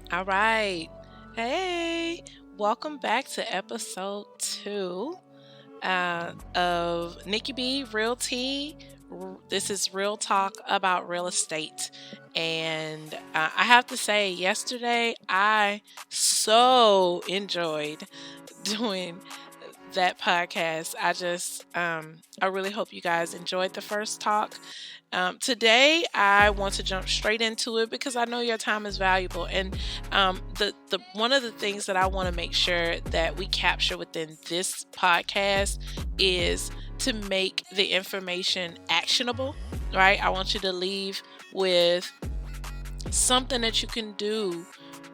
All right. Hey, welcome back to episode 2 of Nikki B Realty. This is Real Talk about real estate. And I have to say, yesterday I so enjoyed doing that podcast. I really hope you guys enjoyed the first talk. Today, I want to jump straight into it because I know your time is valuable, and the one of the things that I want to make sure that we capture within this podcast is to make the information actionable. Right? I want you to leave with something that you can do,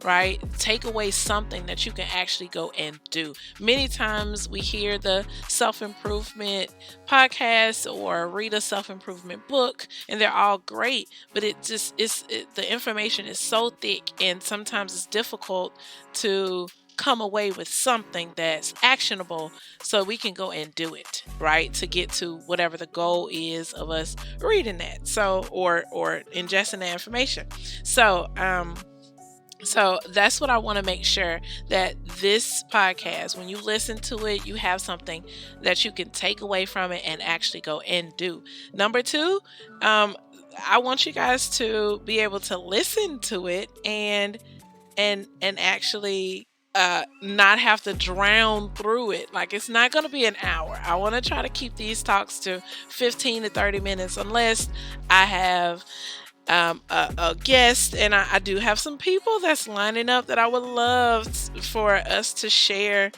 right? Take away something that you can actually go and do. Many times we hear the self-improvement podcast or read a self-improvement book, and they're all great, but the information is so thick, and sometimes it's difficult to come away with something that's actionable so we can go and do it, right, to get to whatever the goal is of us reading that, or ingesting that information. So that's what I want to make sure, that this podcast, when you listen to it, you have something that you can take away from it and actually go and do. Number two, I want you guys to be able to listen to it and actually not have to drown through it. Like, it's not going to be an hour. I want to try to keep these talks to 15 to 30 minutes, unless I have a guest, and I do have some people that's lining up that I would love for us to share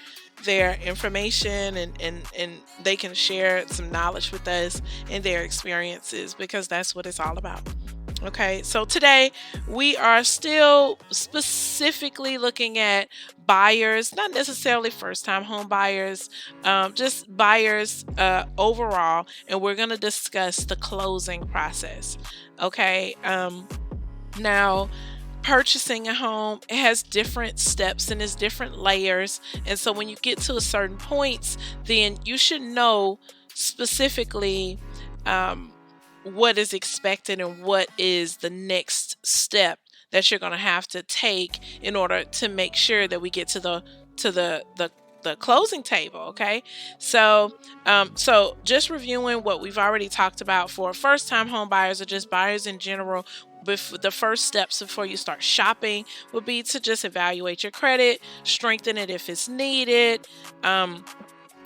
their information, and they can share some knowledge with us and their experiences, because that's what it's all about. Okay, so today we are still specifically looking at buyers, not necessarily first time home buyers, just buyers overall, and we're going to discuss the closing process. Okay, now, purchasing a home, it has different steps and it's different layers, and so when you get to a certain points, then you should know specifically what is expected and what is the next step that you're going to have to take in order to make sure that we get to the closing table. Okay, so just reviewing what we've already talked about for first time home buyers, or just buyers in general. The first steps before you start shopping would be to just evaluate your credit, strengthen it if it's needed.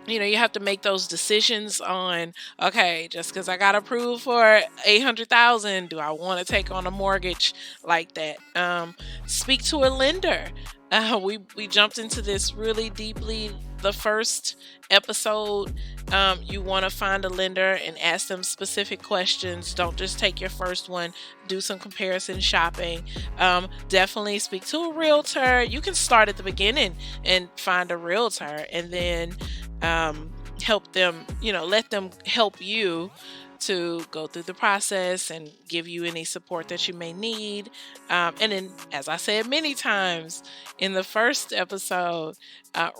You have to make those decisions on, okay, just because I got approved for 800,000, do I want to take on a mortgage like that? Speak to a lender. We jumped into this really deeply the first episode. You want to find a lender and ask them specific questions. Don't just take your first one. Do some comparison shopping. Definitely speak to a realtor. You can start at the beginning and find a realtor, and then help them, let them help you to go through the process and give you any support that you may need. And then, as I said many times in the first episode,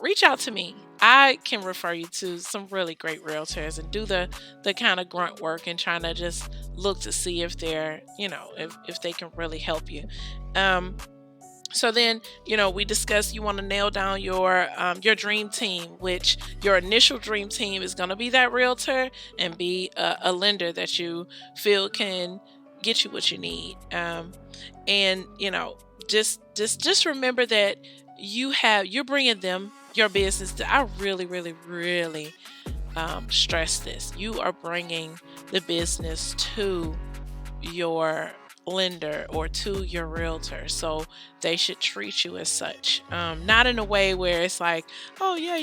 reach out to me. I can refer you to some really great realtors and do the kind of grunt work and trying to just look to see if they're, if they can really help you. So then, we discussed, you want to nail down your dream team, which your initial dream team is going to be that realtor and be a lender that you feel can get you what you need. And just remember that you're bringing them your business. I really, really, really stress this. You are bringing the business to your lender or to your realtor, so they should treat you as such, not in a way where it's like, oh yeah,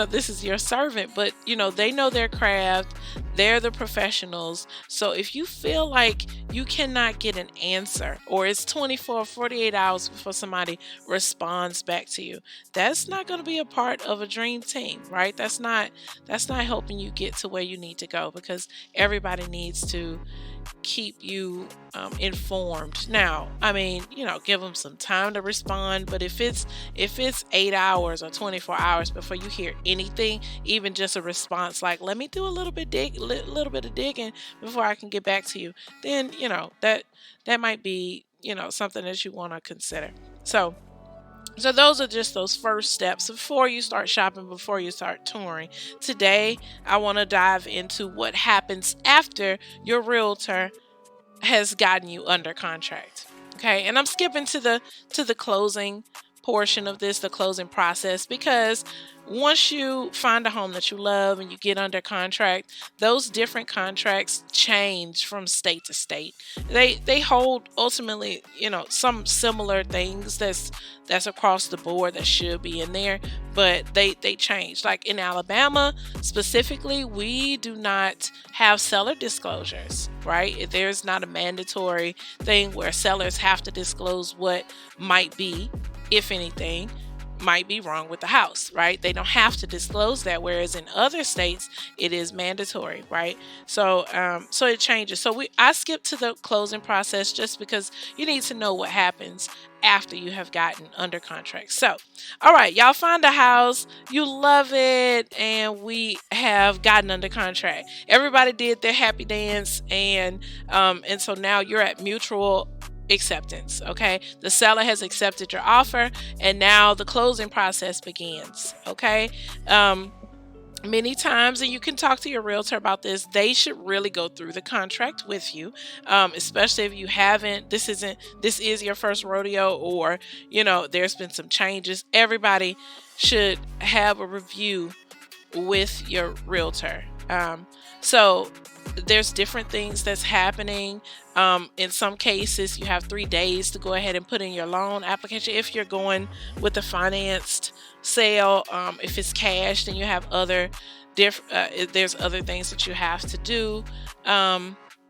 this is your servant, but they know their craft, they're the professionals. So if you feel like you cannot get an answer, or it's 24 48 hours before somebody responds back to you, that's not going to be a part of a dream team, right? That's not helping you get to where you need to go, because everybody needs to keep you informed. Now, give them some time to respond, but if it's 8 hours or 24 hours before you hear anything, even just a response like, let me do a little bit of digging before I can get back to you, then that might be something that you want to consider. So those are just those first steps before you start shopping, before you start touring. Today, I want to dive into what happens after your realtor has gotten you under contract. Okay, and I'm skipping to the closing portion of this, the closing process, because once you find a home that you love and you get under contract, those different contracts change from state to state. They hold ultimately, some similar things that's across the board that should be in there, but they change. Like in Alabama specifically, we do not have seller disclosures, right? There's not a mandatory thing where sellers have to disclose what might be, if anything, might be wrong with the house, right? They don't have to disclose that, whereas in other states it is mandatory, right? So it changes. So I skip to the closing process just because you need to know what happens after you have gotten under contract. So, all right, y'all find a house, you love it, and we have gotten under contract. Everybody did their happy dance, and so now you're at mutual acceptance. Okay, the seller has accepted your offer, and now the closing process begins. Okay, many times, and you can talk to your realtor about this, they should really go through the contract with you, especially if you haven't. This is your first rodeo, or there's been some changes. Everybody should have a review with your realtor. So there's different things that's happening. In some cases, you have 3 days to go ahead and put in your loan application. If you're going with a financed sale, if it's cash, then you have there's other things that you have to do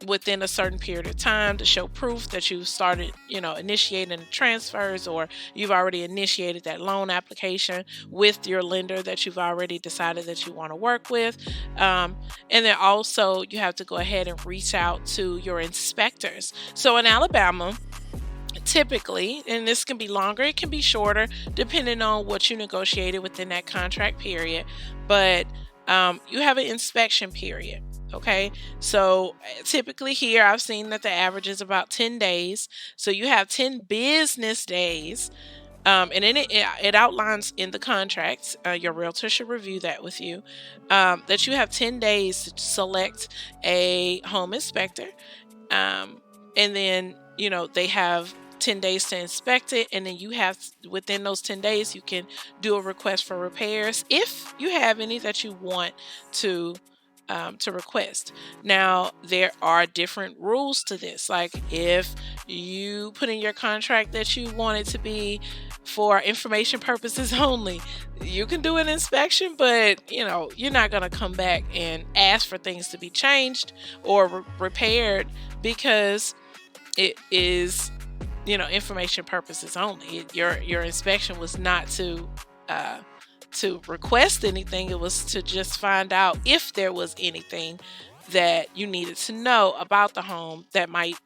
within a certain period of time to show proof that you've started, initiating the transfers, or you've already initiated that loan application with your lender that you've already decided that you want to work with. And then also you have to go ahead and reach out to your inspectors. So in Alabama, typically, and this can be longer, it can be shorter, depending on what you negotiated within that contract period, but you have an inspection period. Okay, so typically here I've seen that the average is about 10 days. So you have 10 business days, and then it outlines in the contracts, your realtor should review that with you, that you have 10 days to select a home inspector, and then they have 10 days to inspect it, and then you have, within those 10 days, you can do a request for repairs if you have any that you want to request. Now, there are different rules to this. Like if you put in your contract that you want it to be for information purposes only, you can do an inspection, but you're not going to come back and ask for things to be changed or repaired, because it is information purposes only. Your inspection was not to request anything. It was to just find out if there was anything that you needed to know about the home that might,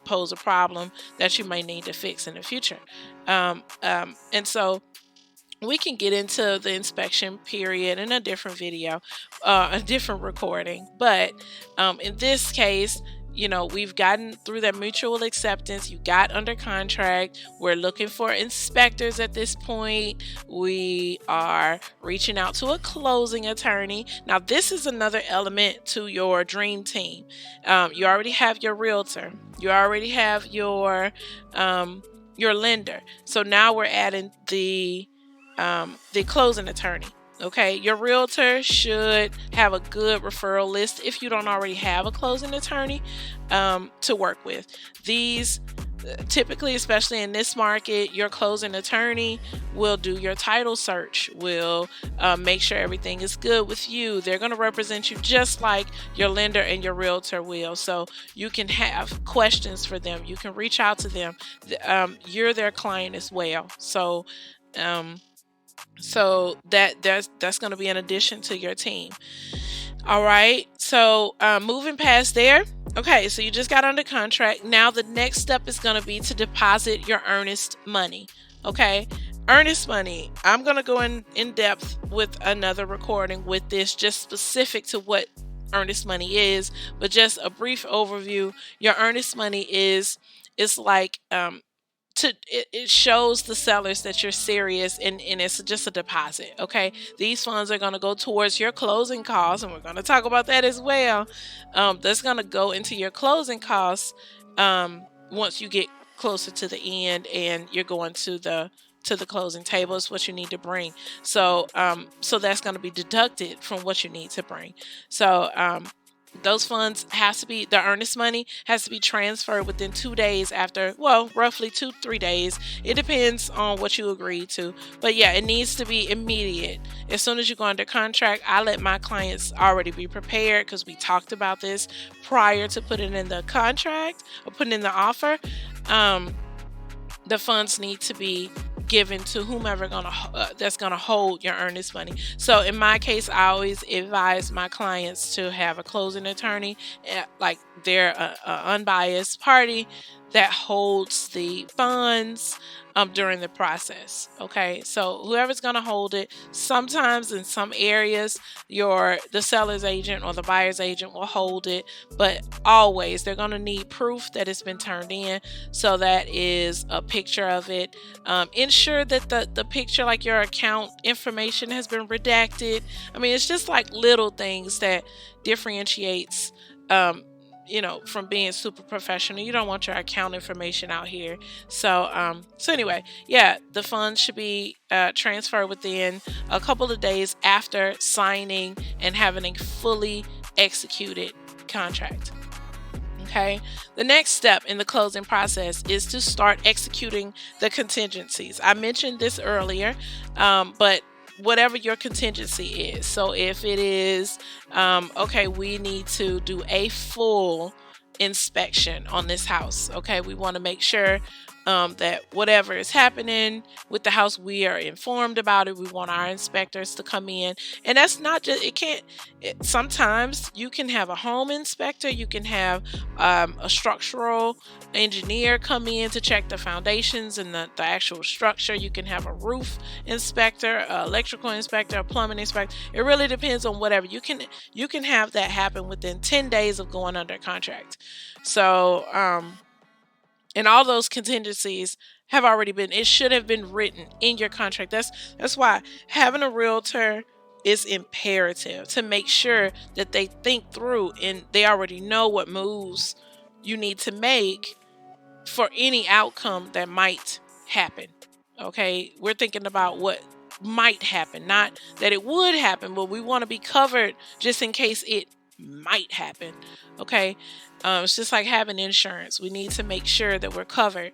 pose a problem that you may need to fix in the future. And so we can get into the inspection period in a different video, a different recording. But in this case, we've gotten through that mutual acceptance. You got under contract. We're looking for inspectors at this point. We are reaching out to a closing attorney. Now, this is another element to your dream team. You already have your realtor. You already have your lender. So now we're adding the closing attorney. Okay, your realtor should have a good referral list if you don't already have a closing attorney to work with. These typically, especially in this market, your closing attorney will do your title search, will make sure everything is good with you. They're going to represent you just like your lender and your realtor will. So you can have questions for them. You can reach out to them. You're their client as well. So that's going to be an addition to your team. All right. So moving past there. Okay. So you just got under contract. Now the next step is going to be to deposit your earnest money. Okay. Earnest money. I'm going to go in depth with another recording with this, just specific to what earnest money is, but just a brief overview. Your earnest money is it's like it shows the sellers that you're serious, and it's just a deposit. Okay, these funds are going to go towards your closing costs, and we're going to talk about that as well. That's going to go into your closing costs once you get closer to the end and you're going to the closing table. Is what you need to bring. So that's going to be deducted from what you need to bring. So those funds the earnest money has to be transferred within 2 days after, well, roughly 2-3 days. It depends on what you agree to. But yeah, it needs to be immediate. As soon as you go under contract, I let my clients already be prepared, because we talked about this prior to putting in the contract or putting in the offer. The funds need to be given to whomever that's gonna hold your earnest money. So in my case, I always advise my clients to have a closing attorney, like they're a unbiased party that holds the funds during the process. Okay, so whoever's gonna hold it, sometimes in some areas the seller's agent or the buyer's agent will hold it, but always they're gonna need proof that it's been turned in. So that is a picture of it. Ensure that the picture, like your account information, has been redacted. I mean, it's just like little things that differentiates from being super professional. You don't want your account information out here. So anyway, yeah, the funds should be transferred within a couple of days after signing and having a fully executed contract. Okay. The next step in the closing process is to start executing the contingencies. I mentioned this earlier, but whatever your contingency is. So if it is, okay, we need to do a full inspection on this house. Okay, we want to make sure that whatever is happening with the house, we are informed about it. We want our inspectors to come in. And that's not just, sometimes you can have a home inspector, you can have a structural engineer come in to check the foundations and the actual structure. You can have a roof inspector, electrical inspector, a plumbing inspector. It really depends on whatever. You can have that happen within 10 days of going under contract. So, and all those contingencies have already it should have been written in your contract. That's why having a realtor is imperative, to make sure that they think through and they already know what moves you need to make for any outcome that might happen. Okay, we're thinking about what might happen, not that it would happen, but we want to be covered just in case it might happen. Okay, it's just like having insurance. We need to make sure that we're covered.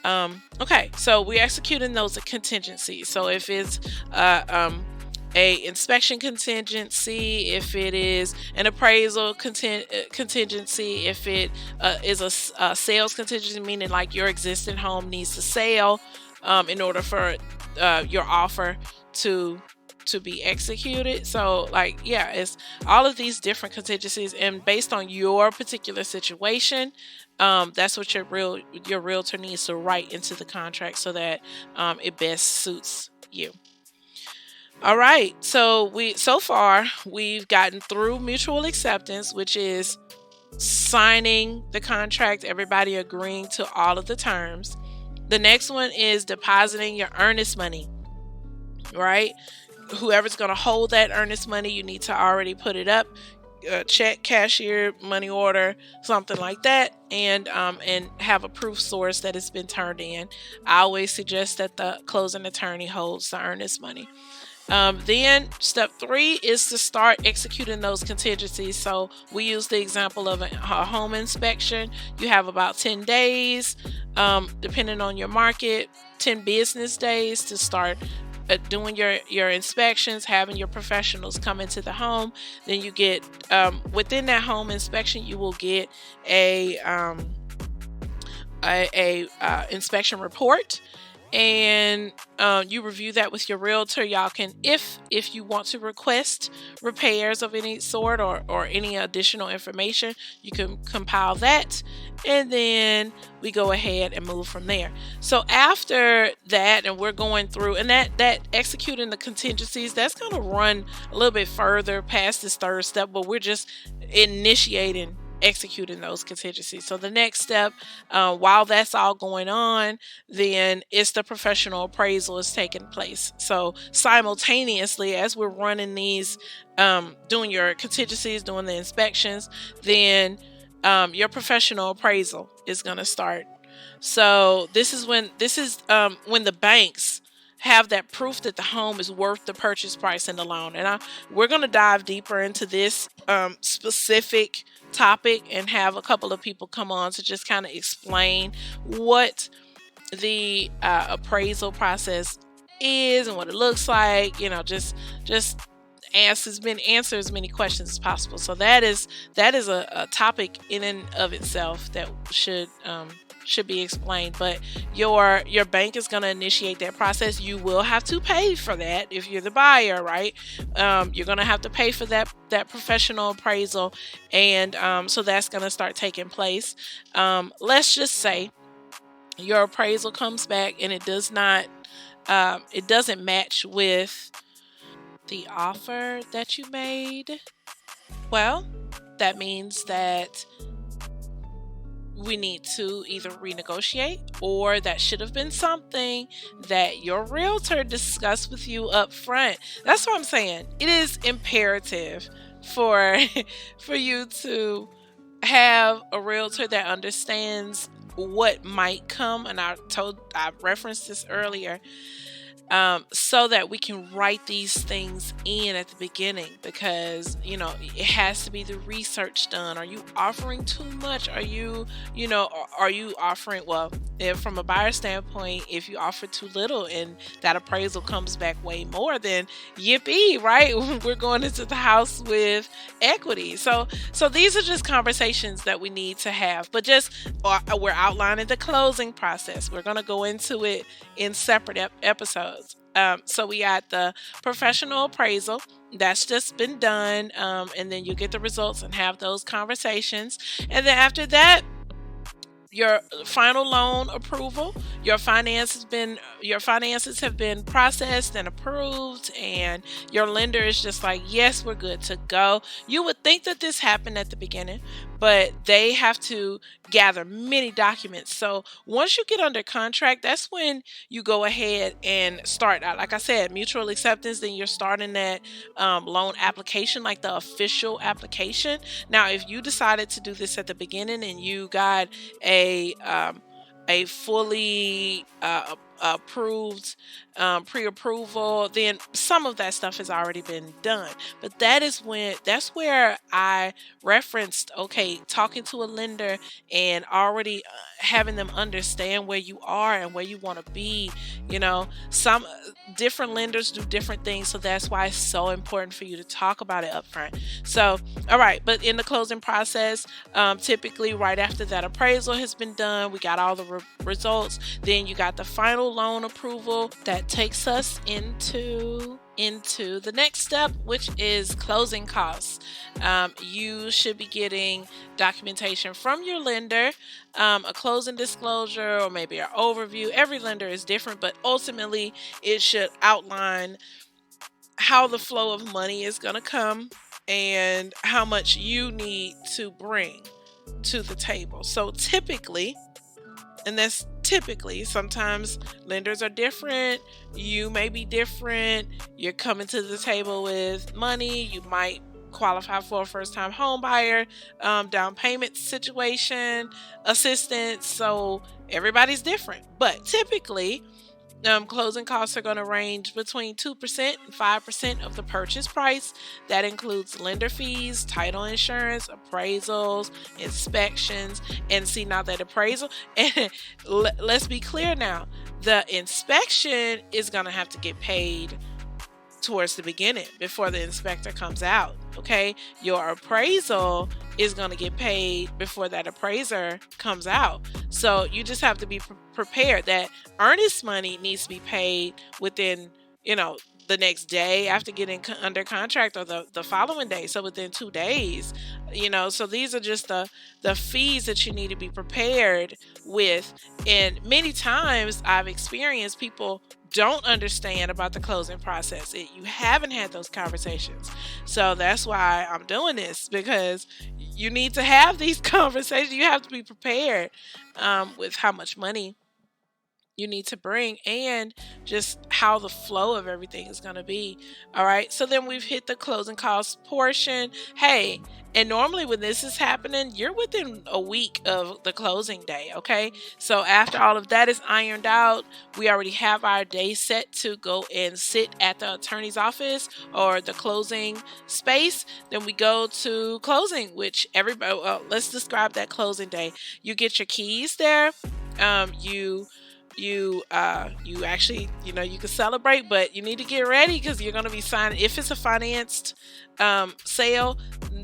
Okay, so we're executing those contingencies. So if it's a inspection contingency, if it is an appraisal contingency, if it is a sales contingency, meaning like your existing home needs to sell in order for your offer to be executed. So like, yeah, it's all of these different contingencies, and based on your particular situation, that's what your realtor needs to write into the contract so that it best suits you. All right, so we've gotten through mutual acceptance, which is signing the contract, everybody agreeing to all of the terms. The next one is depositing your earnest money, right? Whoever's going to hold that earnest money, you need to already put it up, check, cashier, money order, something like that, and have a proof source that it's been turned in. I always suggest that the closing attorney holds the earnest money. Then step 3 is to start executing those contingencies. So we use the example of a home inspection. You have about 10 days, depending on your market, 10 business days to start doing your inspections, having your professionals come into the home. Then you get within that home inspection, you will get a inspection report, and you review that with your realtor. Y'all can, if you want to request repairs of any sort or any additional information, you can compile that, and then we go ahead and move from there. So after that, and we're going through, and that executing the contingencies, that's going to run a little bit further past this third step, but we're just initiating executing those contingencies. So the next step, while that's all going on, then it's the professional appraisal is taking place. So simultaneously, as we're running these, doing your contingencies, doing the inspections, then your professional appraisal is going to start. So this is when when the banks have that proof that the home is worth the purchase price and the loan. And we're going to dive deeper into this specific topic and have a couple of people come on to just kind of explain what the appraisal process is and what it looks like. Just answer as many questions as possible. So that is a topic in and of itself that should be explained. But your bank is going to initiate that process. You will have to pay for that if you're the buyer, right? You're going to have to pay for that professional appraisal, and so that's going to start taking place. Let's just say your appraisal comes back and it doesn't match with the offer that you made. Well, that means that we need to either renegotiate, or that should have been something that your realtor discussed with you up front. That's what I'm saying. It is imperative for you to have a realtor that understands what might come, and I referenced this earlier, so that we can write these things in at the beginning, because it has to be the research done. Are you offering too much? Are you offering, well, if from a buyer standpoint, if you offer too little and that appraisal comes back way more, then yippee, right? We're going into the house with equity. So these are just conversations that we need to have, but we're outlining the closing process. We're going to go into it in separate episodes. So we got the professional appraisal that's just been done, and then you get the results and have those conversations. And then after that, your final loan approval, your finances have been processed and approved, and your lender is just like, yes, we're good to go. You would think that this happened at the beginning, but they have to gather many documents. So once you get under contract, that's when you go ahead and start out. Like I said, mutual acceptance, then you're starting that loan application, like the official application. Now, if you decided to do this at the beginning and you got a fully approved pre-approval, then some of that stuff has already been done. But that's where I referenced, okay, talking to a lender and already having them understand where you are and where you want to be. Some different lenders do different things, so that's why it's so important for you to talk about it up front. So, all right, but in the closing process, typically right after that appraisal has been done, we got all the results, then you got the final loan approval. That takes us into the next step, which is closing costs. You should be getting documentation from your lender, a closing disclosure, or maybe an overview. Every lender is different, but ultimately it should outline how the flow of money is going to come and how much you need to bring to the table. So typically, sometimes lenders are different. You may be different. You're coming to the table with money. You might qualify for a first-time home buyer, down payment situation, assistance. So everybody's different. But typically, closing costs are going to range between 2% and 5% of the purchase price. That includes lender fees, title insurance, appraisals, inspections. And see, now that appraisal, and let's be clear now, the inspection is going to have to get paid towards the beginning before the inspector comes out. Okay, your appraisal is going to get paid before that appraiser comes out. So you just have to be prepared that earnest money needs to be paid within, the next day after getting under contract, or the following day. So within 2 days, so these are just the fees that you need to be prepared with. And many times I've experienced people don't understand about the closing process. You haven't had those conversations. So that's why I'm doing this, because you need to have these conversations. You have to be prepared with how much money you need to bring and just how the flow of everything is going to be. All right. So then we've hit the closing costs portion. Hey, and normally when this is happening, you're within a week of the closing day. Okay. So after all of that is ironed out, we already have our day set to go and sit at the attorney's office or the closing space. Then we go to closing, which everybody, well, let's describe that closing day. You get your keys there. You actually, you can celebrate, but you need to get ready because you're going to be signing. If it's a financed sale,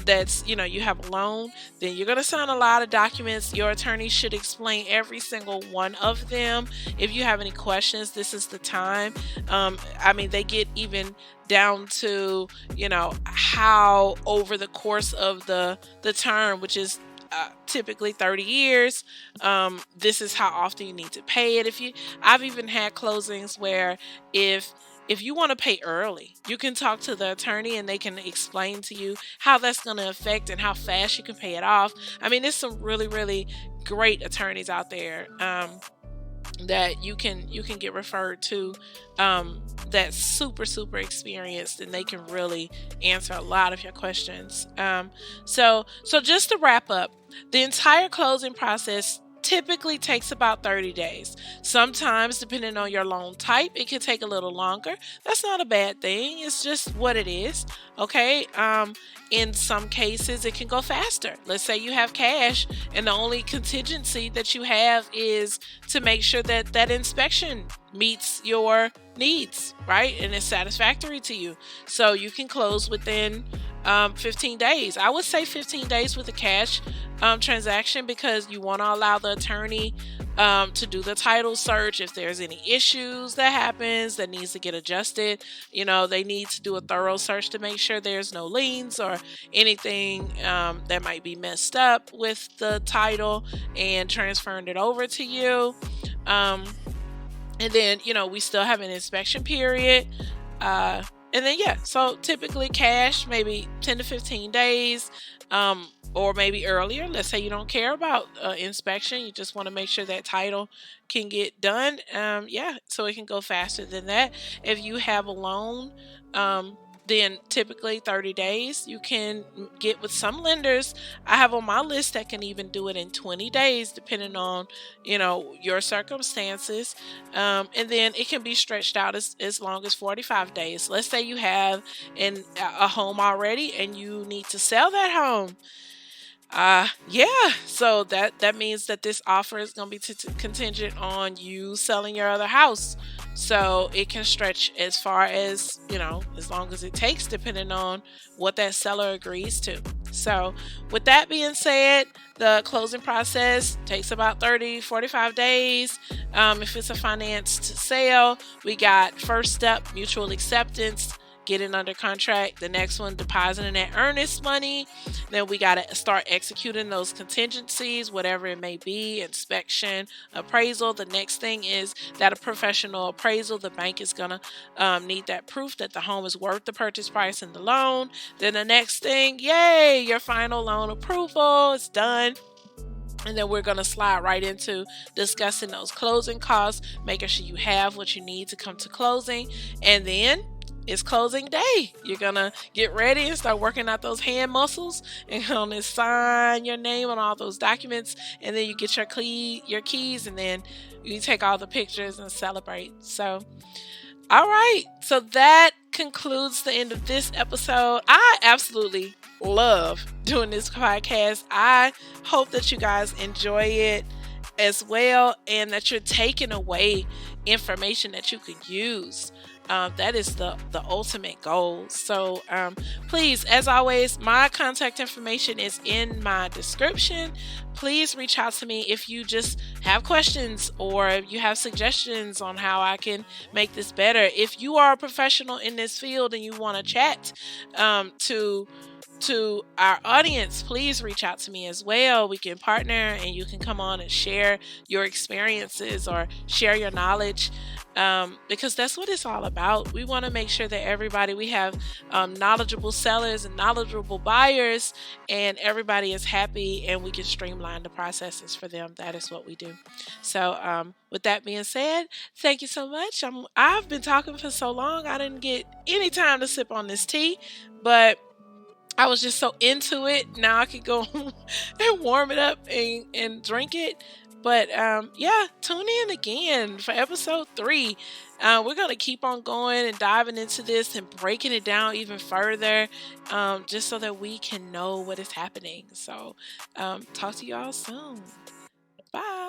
that's, you have a loan, then you're going to sign a lot of documents. Your attorney should explain every single one of them. If you have any questions, this is the time. They get even down to, how over the course of the term, which is typically 30 years, this is how often you need to pay it. I've even had closings where if you want to pay early, you can talk to the attorney and they can explain to you how that's going to affect and how fast you can pay it off. There's some really, really great attorneys out there that you can get referred to, that's super, super experienced, and they can really answer a lot of your questions. So just to wrap up, the entire closing process typically takes about 30 days. Sometimes, depending on your loan type, it can take a little longer. That's not a bad thing. It's just what it is. Okay. In some cases, it can go faster. Let's say you have cash and the only contingency that you have is to make sure that that inspection meets your needs, right? And it's satisfactory to you. So you can close within 15 days. I would say 15 days with a cash transaction, because you want to allow the attorney to do the title search. If there's any issues that happens that needs to get adjusted, they need to do a thorough search to make sure there's no liens or anything that might be messed up with the title and transferring it over to you. And then, we still have an inspection period. And then, so typically cash, maybe 10 to 15 days, or maybe earlier. Let's say you don't care about inspection. You just want to make sure that title can get done. So it can go faster than that. If you have a loan, then typically 30 days. You can get with some lenders. I have on my list that can even do it in 20 days, depending on, your circumstances. And then it can be stretched out as long as 45 days. Let's say you have a home already and you need to sell that home. So that means that this offer is going to be contingent on you selling your other house. So it can stretch as far as, as long as it takes, depending on what that seller agrees to. So with that being said, the closing process takes about 45 days. If it's a financed sale, we got first step, mutual acceptance, getting under contract. The next one, depositing that earnest money. Then we got to start executing those contingencies, whatever it may be, inspection, appraisal. The next thing is that a professional appraisal. The bank is going to need that proof that the home is worth the purchase price and the loan. Then the next thing, yay, your final loan approval is done. And then we're going to slide right into discussing those closing costs, making sure you have what you need to come to closing. And then it's closing day. You're going to get ready and start working out those hand muscles and going to sign your name on all those documents. And then you get your keys, and then you take all the pictures and celebrate. So, all right. So that concludes the end of this episode. I absolutely love doing this podcast. I hope that you guys enjoy it as well, and that you're taking away information that you can use. That is the ultimate goal. So please, as always, my contact information is in my description. Please reach out to me if you just have questions or you have suggestions on how I can make this better. If you are a professional in this field and you want to chat to our audience, please reach out to me as well. We can partner and you can come on and share your experiences or share your knowledge. because that's what it's all about. We want to make sure that we have knowledgeable sellers and knowledgeable buyers, and everybody is happy, and we can streamline the processes for them. That is what we do. So, with that being said, thank you so much. I've been talking for so long, I didn't get any time to sip on this tea, but I was just so into it. Now I could go and warm it up and drink it. But yeah, tune in again for episode 3. We're going to keep on going and diving into this and breaking it down even further, just so that we can know what is happening. So talk to you all soon. Bye.